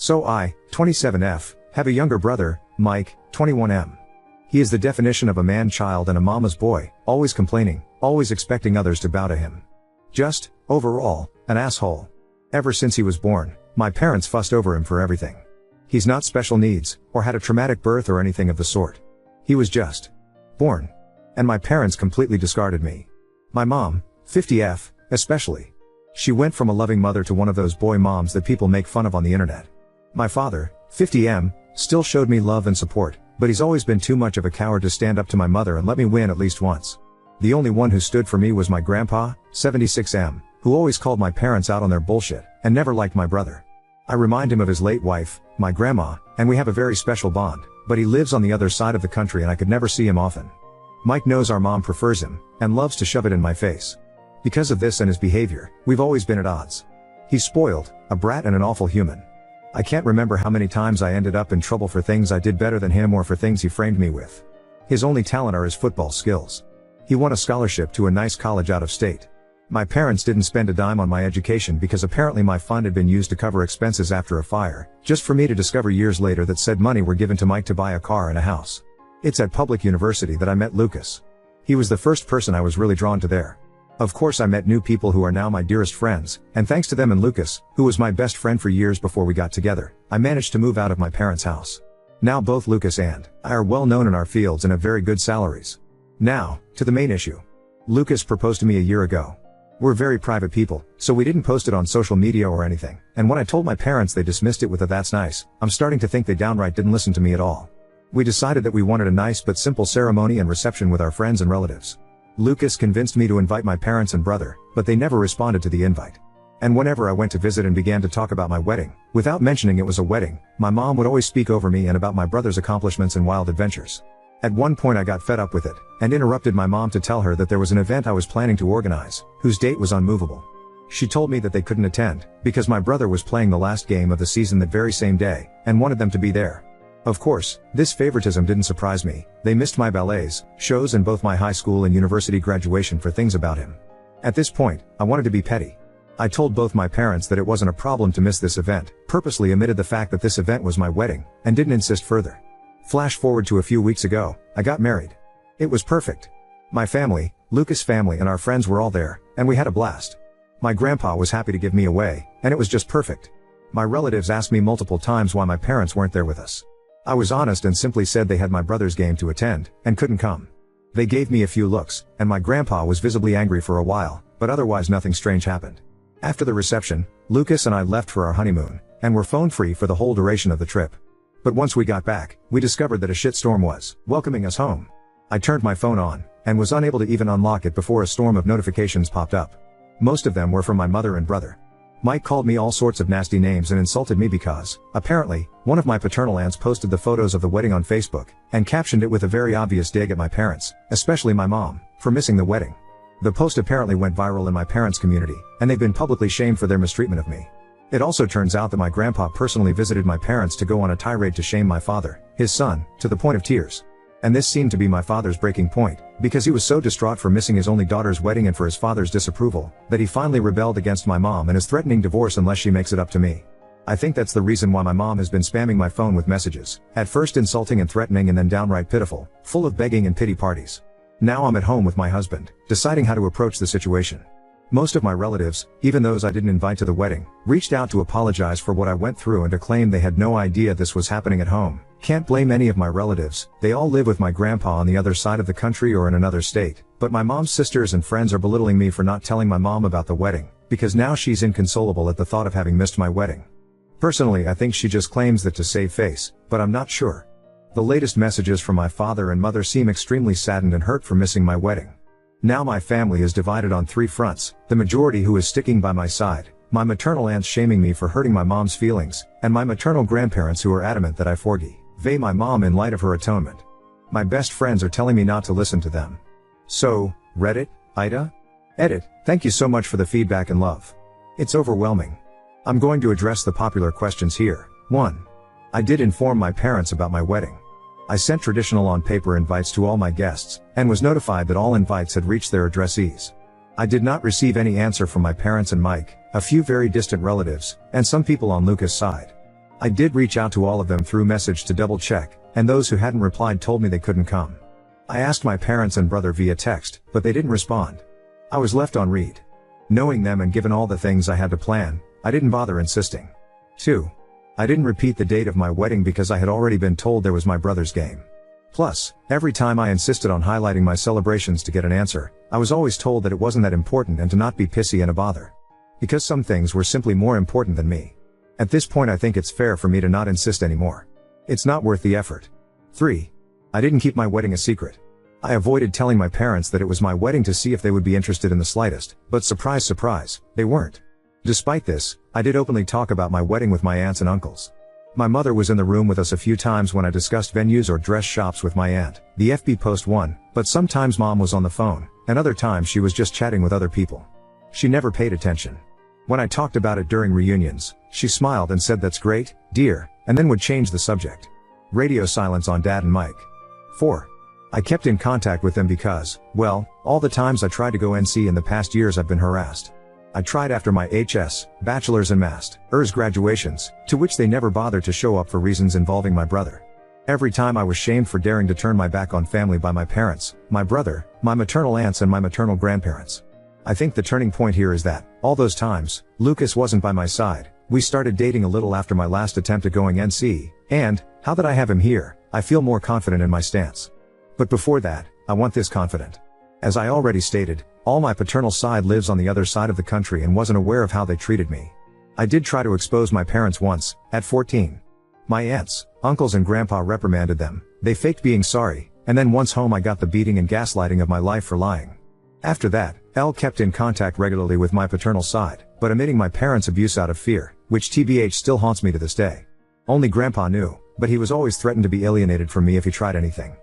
So I, 27F, have a younger brother, Mike, 21M. He is the definition of a man-child and a mama's boy, always complaining, always expecting others to bow to him. Just, overall, an asshole. Ever since he was born, my parents fussed over him for everything. He's not special needs, or had a traumatic birth or anything of the sort. He was just born. And my parents completely discarded me. My mom, 50F, especially. She went from a loving mother to one of those boy moms that people make fun of on the internet. My father, 50M, still showed me love and support, but he's always been too much of a coward to stand up to my mother and let me win at least once. The only one who stood for me was my grandpa, 76M, who always called my parents out on their bullshit, and never liked my brother. I remind him of his late wife, my grandma, and we have a very special bond, but he lives on the other side of the country and I could never see him often. Mike knows our mom prefers him, and loves to shove it in my face. Because of this and his behavior, we've always been at odds. He's spoiled, a brat and an awful human. I can't remember how many times I ended up in trouble for things I did better than him or for things he framed me with. His only talent are his football skills. He won a scholarship to a nice college out of state. My parents didn't spend a dime on my education because apparently my fund had been used to cover expenses after a fire, just for me to discover years later that said money were given to Mike to buy a car and a house. It's at public university that I met Lucas. He was the first person I was really drawn to there. Of course I met new people who are now my dearest friends, and thanks to them and Lucas, who was my best friend for years before we got together, I managed to move out of my parents' house. Now both Lucas and I are well known in our fields and have very good salaries. Now, to the main issue. Lucas proposed to me a year ago. We're very private people, so we didn't post it on social media or anything, and when I told my parents they dismissed it with a "that's nice." I'm starting to think they downright didn't listen to me at all. We decided that we wanted a nice but simple ceremony and reception with our friends and relatives. Lucas convinced me to invite my parents and brother, but they never responded to the invite. And whenever I went to visit and began to talk about my wedding, without mentioning it was a wedding, my mom would always speak over me and about my brother's accomplishments and wild adventures. At one point I got fed up with it, and interrupted my mom to tell her that there was an event I was planning to organize, whose date was unmovable. She told me that they couldn't attend, because my brother was playing the last game of the season that very same day, and wanted them to be there. Of course, this favoritism didn't surprise me. They missed my ballets, shows and both my high school and university graduation for things about him. At this point, I wanted to be petty. I told both my parents that it wasn't a problem to miss this event, purposely omitted the fact that this event was my wedding, and didn't insist further. Flash forward to a few weeks ago, I got married. It was perfect. My family, Lucas' family and our friends were all there, and we had a blast. My grandpa was happy to give me away, and it was just perfect. My relatives asked me multiple times why my parents weren't there with us. I was honest and simply said they had my brother's game to attend, and couldn't come. They gave me a few looks, and my grandpa was visibly angry for a while, but otherwise nothing strange happened. After the reception, Lucas and I left for our honeymoon, and were phone-free for the whole duration of the trip. But once we got back, we discovered that a shitstorm was welcoming us home. I turned my phone on, and was unable to even unlock it before a storm of notifications popped up. Most of them were from my mother and brother. Mike called me all sorts of nasty names and insulted me because, apparently, one of my paternal aunts posted the photos of the wedding on Facebook, and captioned it with a very obvious dig at my parents, especially my mom, for missing the wedding. The post apparently went viral in my parents' community, and they've been publicly shamed for their mistreatment of me. It also turns out that my grandpa personally visited my parents to go on a tirade to shame my father, his son, to the point of tears. And this seemed to be my father's breaking point, because he was so distraught for missing his only daughter's wedding and for his father's disapproval, that he finally rebelled against my mom and is threatening divorce unless she makes it up to me. I think that's the reason why my mom has been spamming my phone with messages, at first insulting and threatening and then downright pitiful, full of begging and pity parties. Now I'm at home with my husband, deciding how to approach the situation. Most of my relatives, even those I didn't invite to the wedding, reached out to apologize for what I went through and to claim they had no idea this was happening at home. Can't blame any of my relatives, they all live with my grandpa on the other side of the country or in another state, but my mom's sisters and friends are belittling me for not telling my mom about the wedding, because now she's inconsolable at the thought of having missed my wedding. Personally, I think she just claims that to save face, but I'm not sure. The latest messages from my father and mother seem extremely saddened and hurt for missing my wedding. Now my family is divided on three fronts, the majority who is sticking by my side, my maternal aunts shaming me for hurting my mom's feelings, and my maternal grandparents who are adamant that I forgive my mom in light of her atonement. My best friends are telling me not to listen to them. So, Reddit, Ida? Edit, thank you so much for the feedback and love. It's overwhelming. I'm going to address the popular questions here. 1. I did inform my parents about my wedding. I sent traditional on-paper invites to all my guests, and was notified that all invites had reached their addressees. I did not receive any answer from my parents and Mike, a few very distant relatives, and some people on Lucas' side. I did reach out to all of them through message to double check, and those who hadn't replied told me they couldn't come. I asked my parents and brother via text, but they didn't respond. I was left on read. Knowing them and given all the things I had to plan, I didn't bother insisting. 2. I didn't repeat the date of my wedding because I had already been told there was my brother's game. Plus, every time I insisted on highlighting my celebrations to get an answer, I was always told that it wasn't that important and to not be pissy and a bother. Because some things were simply more important than me. At this point I think it's fair for me to not insist anymore. It's not worth the effort. 3. I didn't keep my wedding a secret. I avoided telling my parents that it was my wedding to see if they would be interested in the slightest, but surprise surprise, they weren't. Despite this, I did openly talk about my wedding with my aunts and uncles. My mother was in the room with us a few times when I discussed venues or dress shops with my aunt, the FB post one, but sometimes mom was on the phone, and other times she was just chatting with other people. She never paid attention. When I talked about it during reunions, she smiled and said that's great, dear, and then would change the subject. Radio silence on Dad and Mike. 4. I kept in contact with them because, well, all the times I tried to go NC in the past years I've been harassed. I tried after my HS, bachelor's and master's graduations, to which they never bothered to show up for reasons involving my brother. Every time I was shamed for daring to turn my back on family by my parents, my brother, my maternal aunts and my maternal grandparents. I think the turning point here is that, all those times, Lucas wasn't by my side. We started dating a little after my last attempt at going NC, and, now that I have him here, I feel more confident in my stance. But before that, I want this confident. As I already stated, all my paternal side lives on the other side of the country and wasn't aware of how they treated me. I did try to expose my parents once, at 14. My aunts, uncles and grandpa reprimanded them, they faked being sorry, and then once home I got the beating and gaslighting of my life for lying. After that, Elle kept in contact regularly with my paternal side, but omitting my parents' abuse out of fear, which TBH still haunts me to this day. Only grandpa knew, but he was always threatened to be alienated from me if he tried anything.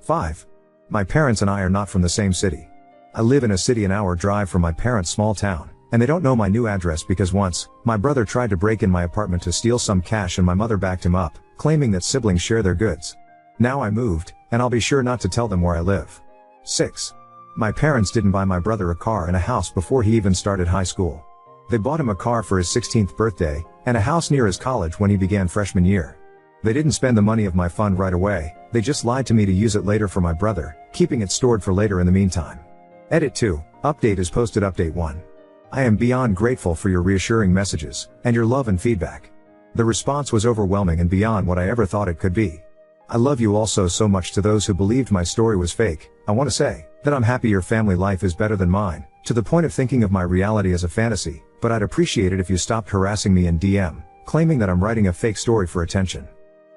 5. My parents and I are not from the same city. I live in a city an hour drive from my parents' small town, and they don't know my new address because once, my brother tried to break in my apartment to steal some cash and my mother backed him up, claiming that siblings share their goods. Now I moved, and I'll be sure not to tell them where I live. 6. My parents didn't buy my brother a car and a house before he even started high school. They bought him a car for his 16th birthday, and a house near his college when he began freshman year. They didn't spend the money of my fund right away, they just lied to me to use it later for my brother, keeping it stored for later in the meantime. Edit 2, update is posted update 1. I am beyond grateful for your reassuring messages, and your love and feedback. The response was overwhelming and beyond what I ever thought it could be. I love you also so much. To those who believed my story was fake, I want to say, that I'm happy your family life is better than mine, to the point of thinking of my reality as a fantasy, but I'd appreciate it if you stopped harassing me in DM, claiming that I'm writing a fake story for attention.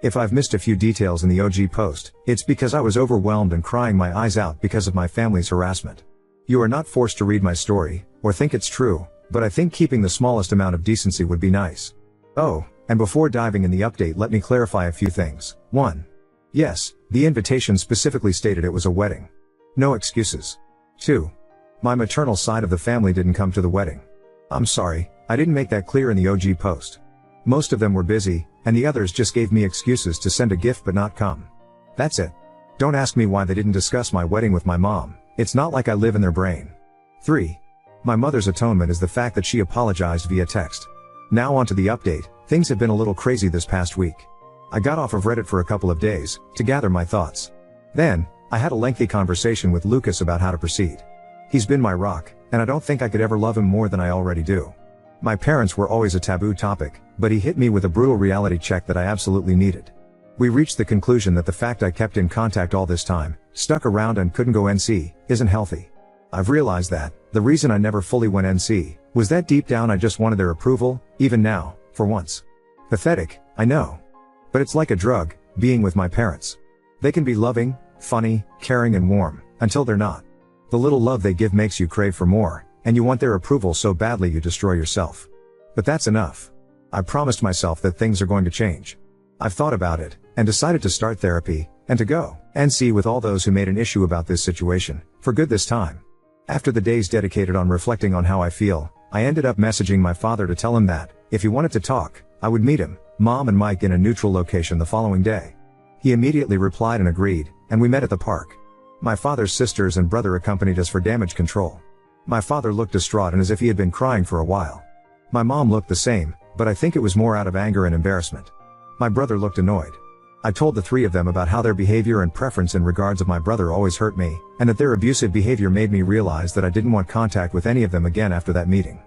If I've missed a few details in the OG post, it's because I was overwhelmed and crying my eyes out because of my family's harassment. You are not forced to read my story, or think it's true, but I think keeping the smallest amount of decency would be nice. Oh, and before diving in the update let me clarify a few things. 1. Yes, the invitation specifically stated it was a wedding. No excuses. 2. My maternal side of the family didn't come to the wedding. I'm sorry, I didn't make that clear in the OG post. Most of them were busy, and the others just gave me excuses to send a gift but not come. That's it. Don't ask me why they didn't discuss my wedding with my mom, it's not like I live in their brain. 3. My mother's atonement is the fact that she apologized via text. Now onto the update, things have been a little crazy this past week. I got off of Reddit for a couple of days, to gather my thoughts. Then, I had a lengthy conversation with Lucas about how to proceed. He's been my rock, and I don't think I could ever love him more than I already do. My parents were always a taboo topic, but he hit me with a brutal reality check that I absolutely needed. We reached the conclusion that the fact I kept in contact all this time, stuck around and couldn't go NC, isn't healthy. I've realized that, the reason I never fully went NC, was that deep down I just wanted their approval, even now, for once. Pathetic, I know. But it's like a drug, being with my parents. They can be loving, funny, caring and warm, until they're not. The little love they give makes you crave for more, and you want their approval so badly you destroy yourself. But that's enough. I promised myself that things are going to change. I've thought about it, and decided to start therapy, and to go NC with all those who made an issue about this situation, for good this time. After the days dedicated on reflecting on how I feel, I ended up messaging my father to tell him that, if he wanted to talk, I would meet him, Mom and Mike in a neutral location the following day. He immediately replied and agreed, and we met at the park. My father's sisters and brother accompanied us for damage control. My father looked distraught and as if he had been crying for a while. My mom looked the same, but I think it was more out of anger and embarrassment. My brother looked annoyed. I told the three of them about how their behavior and preference in regards of my brother always hurt me, and that their abusive behavior made me realize that I didn't want contact with any of them again after that meeting.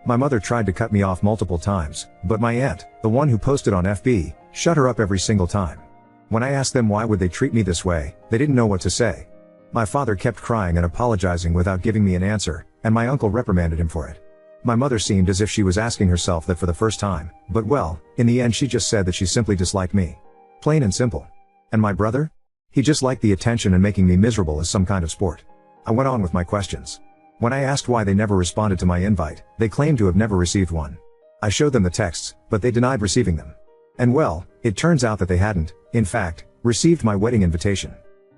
My mother tried to cut me off multiple times, but my aunt, the one who posted on FB, shut her up every single time. When I asked them why would they treat me this way, they didn't know what to say. My father kept crying and apologizing without giving me an answer, and my uncle reprimanded him for it. My mother seemed as if she was asking herself that for the first time, but well, in the end she just said that she simply disliked me. Plain and simple. And my brother? He just liked the attention and making me miserable as some kind of sport. I went on with my questions. When I asked why they never responded to my invite, they claimed to have never received one. I showed them the texts, but they denied receiving them. And well, it turns out that they hadn't, in fact, received my wedding invitation.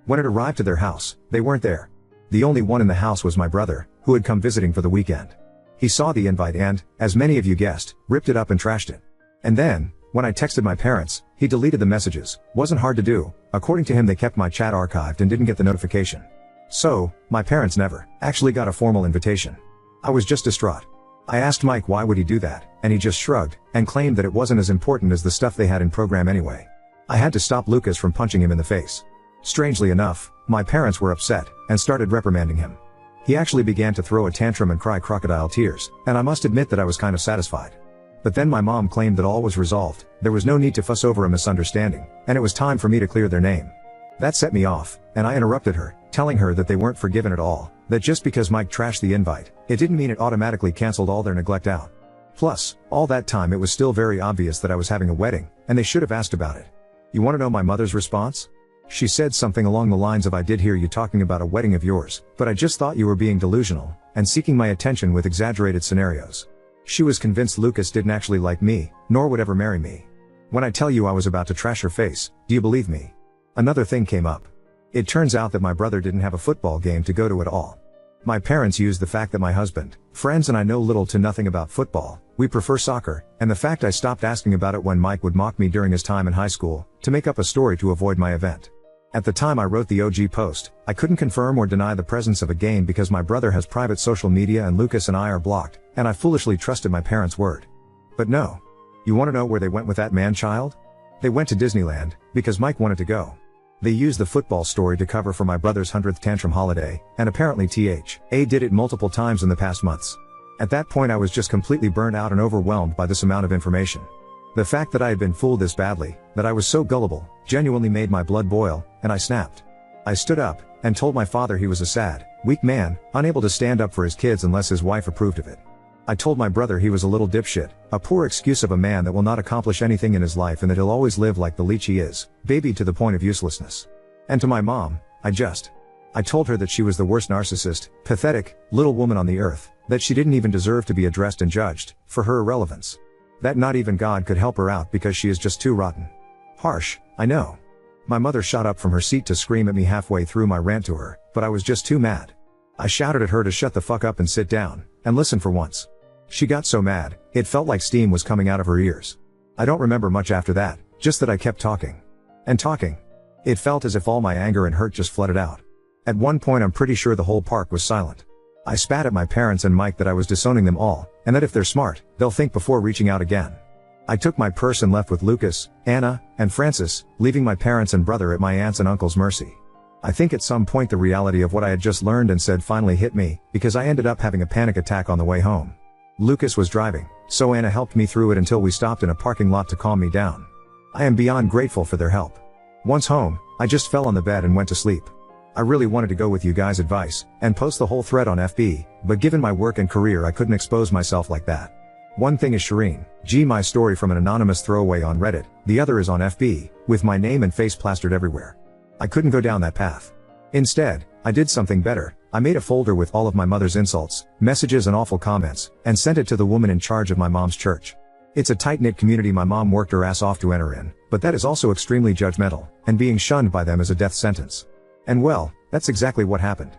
When it arrived to their house, they weren't there. The only one in the house was my brother, who had come visiting for the weekend. He saw the invite and, as many of you guessed, ripped it up and trashed it. And then, when I texted my parents, he deleted the messages. Wasn't hard to do. According to him, they kept my chat archived and didn't get the notification. So, my parents never actually got a formal invitation. I was just distraught. I asked Mike why would he do that, and he just shrugged, and claimed that it wasn't as important as the stuff they had in program anyway. I had to stop Lucas from punching him in the face. Strangely enough, my parents were upset, and started reprimanding him. He actually began to throw a tantrum and cry crocodile tears, and I must admit that I was kind of satisfied. But then my mom claimed that all was resolved, there was no need to fuss over a misunderstanding, and it was time for me to clear their name. That set me off, and I interrupted her, telling her that they weren't forgiven at all, that just because Mike trashed the invite, it didn't mean it automatically canceled all their neglect out. Plus, all that time it was still very obvious that I was having a wedding, and they should have asked about it. You want to know my mother's response? She said something along the lines of I did hear you talking about a wedding of yours, but I just thought you were being delusional, and seeking my attention with exaggerated scenarios. She was convinced Lucas didn't actually like me, nor would ever marry me. When I tell you I was about to trash her face, do you believe me? Another thing came up. It turns out that my brother didn't have a football game to go to at all. My parents used the fact that my husband, friends and I know little to nothing about football, we prefer soccer, and the fact I stopped asking about it when Mike would mock me during his time in high school, to make up a story to avoid my event. At the time I wrote the OG post, I couldn't confirm or deny the presence of a game because my brother has private social media and Lucas and I are blocked, and I foolishly trusted my parents' word. But no. You want to know where they went with that man-child? They went to Disneyland, because Mike wanted to go. They used the football story to cover for my brother's 100th tantrum holiday, and apparently THA did it multiple times in the past months. At that point I was just completely burnt out and overwhelmed by this amount of information. The fact that I had been fooled this badly, that I was so gullible, genuinely made my blood boil, and I snapped. I stood up, and told my father he was a sad, weak man, unable to stand up for his kids unless his wife approved of it. I told my brother he was a little dipshit, a poor excuse of a man that will not accomplish anything in his life and that he'll always live like the leech he is, babied to the point of uselessness. And to my mom, I told her that she was the worst narcissist, pathetic, little woman on the earth, that she didn't even deserve to be addressed and judged, for her irrelevance. That not even God could help her out because she is just too rotten. Harsh, I know. My mother shot up from her seat to scream at me halfway through my rant to her, but I was just too mad. I shouted at her to shut the fuck up and sit down, and listen for once. She got so mad, it felt like steam was coming out of her ears. I don't remember much after that, just that I kept talking. And talking. It felt as if all my anger and hurt just flooded out. At one point I'm pretty sure the whole park was silent. I spat at my parents and Mike that I was disowning them all, and that if they're smart, they'll think before reaching out again. I took my purse and left with Lucas, Anna, and Francis, leaving my parents and brother at my aunt's and uncle's mercy. I think at some point the reality of what I had just learned and said finally hit me, because I ended up having a panic attack on the way home. Lucas was driving, so Anna helped me through it until we stopped in a parking lot to calm me down. I am beyond grateful for their help. Once home, I just fell on the bed and went to sleep. I really wanted to go with you guys' advice, and post the whole thread on FB, but given my work and career I couldn't expose myself like that. One thing is Shireen, my story from an anonymous throwaway on Reddit, the other is on FB, with my name and face plastered everywhere. I couldn't go down that path. Instead, I did something better. I made a folder with all of my mother's insults, messages and awful comments, and sent it to the woman in charge of my mom's church. It's a tight-knit community my mom worked her ass off to enter in, but that is also extremely judgmental, and being shunned by them is a death sentence. And well, that's exactly what happened.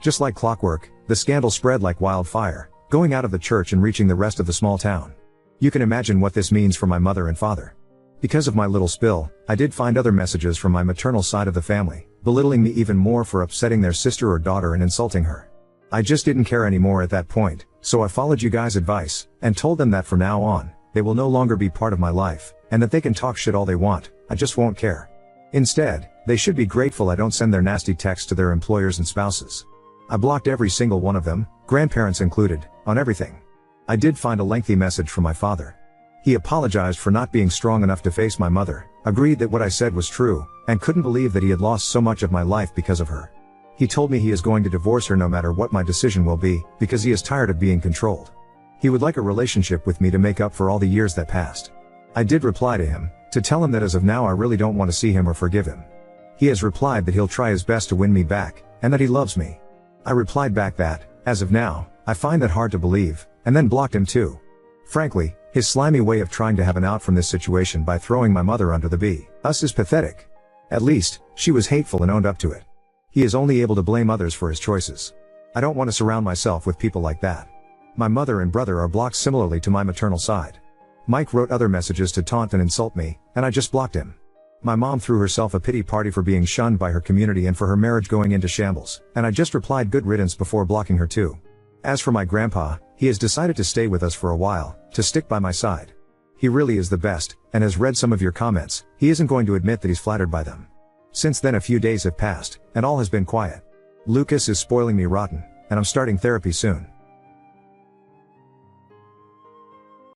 Just like clockwork, the scandal spread like wildfire, going out of the church and reaching the rest of the small town. You can imagine what this means for my mother and father. Because of my little spill, I did find other messages from my maternal side of the family, belittling me even more for upsetting their sister or daughter and insulting her. I just didn't care anymore at that point, so I followed you guys' advice, and told them that from now on, they will no longer be part of my life, and that they can talk shit all they want, I just won't care. Instead, they should be grateful I don't send their nasty texts to their employers and spouses. I blocked every single one of them, grandparents included, on everything. I did find a lengthy message from my father. He apologized for not being strong enough to face my mother, agreed that what I said was true, and couldn't believe that he had lost so much of my life because of her. He told me he is going to divorce her no matter what my decision will be, because he is tired of being controlled. He would like a relationship with me to make up for all the years that passed. I did reply to him, to tell him that as of now I really don't want to see him or forgive him. He has replied that he'll try his best to win me back, and that he loves me. I replied back that, as of now, I find that hard to believe, and then blocked him too. Frankly, his slimy way of trying to have an out from this situation by throwing my mother under the bus is pathetic. At least, she was hateful and owned up to it. He is only able to blame others for his choices. I don't want to surround myself with people like that. My mother and brother are blocked similarly to my maternal side. Mike wrote other messages to taunt and insult me, and I just blocked him. My mom threw herself a pity party for being shunned by her community and for her marriage going into shambles, and I just replied good riddance before blocking her too. As for my grandpa, he has decided to stay with us for a while, to stick by my side. He really is the best, and has read some of your comments. He isn't going to admit that he's flattered by them. Since then a few days have passed, and all has been quiet. Lucas is spoiling me rotten, and I'm starting therapy soon.